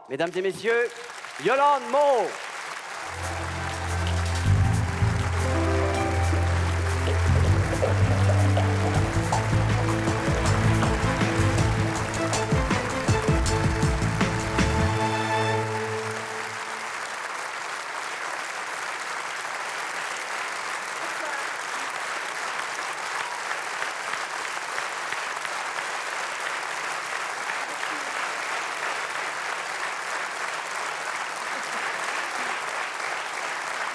mesdames et messieurs, Yolande Moreau.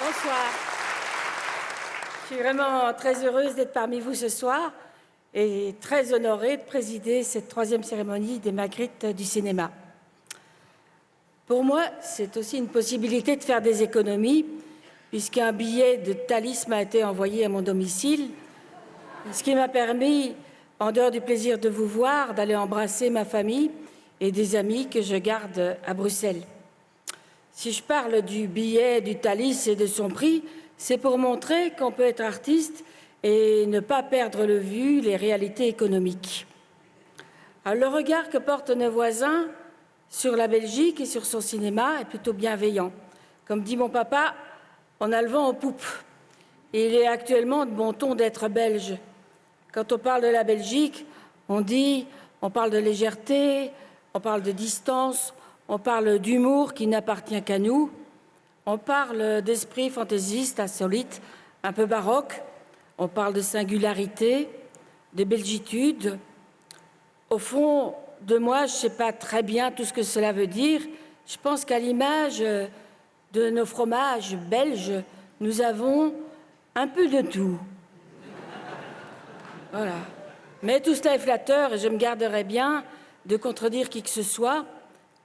Bonsoir. Je suis vraiment très heureuse d'être parmi vous ce soir et très honorée de présider cette troisième cérémonie des Magritte du cinéma. Pour moi, c'est aussi une possibilité de faire des économies, puisqu'un billet de Thalys m'a été envoyé à mon domicile, ce qui m'a permis, en dehors du plaisir de vous voir, d'aller embrasser ma famille et des amis que je garde à Bruxelles. Si je parle du billet du Thalys et de son prix, c'est pour montrer qu'on peut être artiste et ne pas perdre de vue les réalités économiques. Alors, le regard que portent nos voisins sur la Belgique et sur son cinéma est plutôt bienveillant. Comme dit mon papa, on a le vent en poupe. Et il est actuellement de bon ton d'être belge. Quand on parle de la Belgique, on parle de légèreté, on parle de distance, on parle d'humour qui n'appartient qu'à nous, on parle d'esprit fantaisiste, insolite, un peu baroque, on parle de singularité, de belgitude. Au fond, de moi, je ne sais pas très bien tout ce que cela veut dire. Je pense qu'à l'image de nos fromages belges, nous avons un peu de tout. Voilà. Mais tout cela est flatteur et je me garderai bien de contredire qui que ce soit.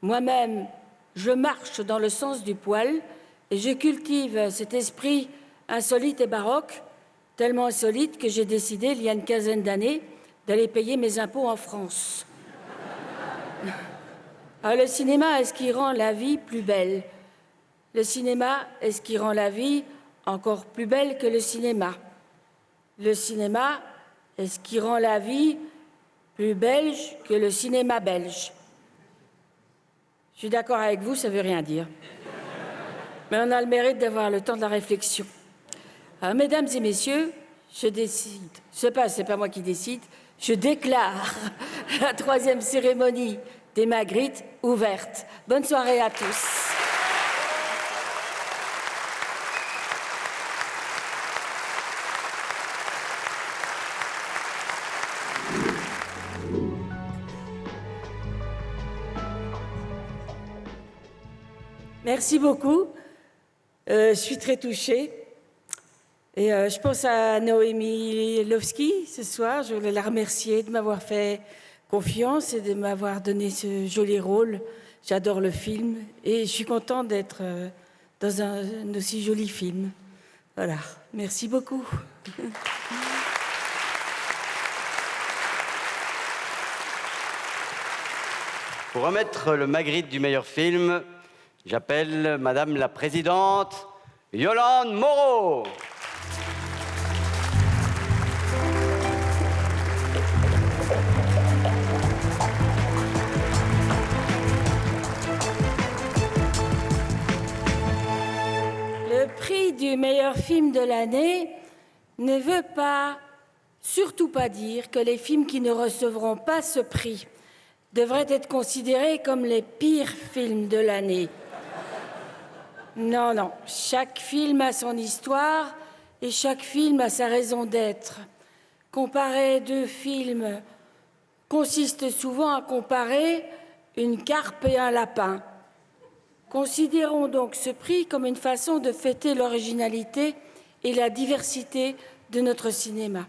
Moi-même, je marche dans le sens du poil et je cultive cet esprit insolite et baroque, tellement insolite que j'ai décidé, il y a une quinzaine d'années, d'aller payer mes impôts en France. Alors, le cinéma est ce qui rend la vie plus belle. Le cinéma est ce qui rend la vie encore plus belle que le cinéma. Le cinéma est ce qui rend la vie plus belge que le cinéma belge. Je suis d'accord avec vous, ça ne veut rien dire. Mais on a le mérite d'avoir le temps de la réflexion. Alors, mesdames et messieurs, je décide, c'est pas moi qui décide, je déclare la troisième cérémonie des Magritte ouverte. Bonne soirée à tous. Merci beaucoup. Je suis très touchée. Et je pense à Noémie Lovski ce soir. Je voulais la remercier de m'avoir fait confiance et de m'avoir donné ce joli rôle. J'adore le film et je suis contente d'être dans un aussi joli film. Voilà. Merci beaucoup. Pour remettre le Magritte du meilleur film, j'appelle Madame la Présidente, Yolande Moreau. Le prix du meilleur film de l'année ne veut pas, surtout pas dire que les films qui ne recevront pas ce prix devraient être considérés comme les pires films de l'année. Non, non, chaque film a son histoire et chaque film a sa raison d'être. Comparer deux films consiste souvent à comparer une carpe et un lapin. Considérons donc ce prix comme une façon de fêter l'originalité et la diversité de notre cinéma.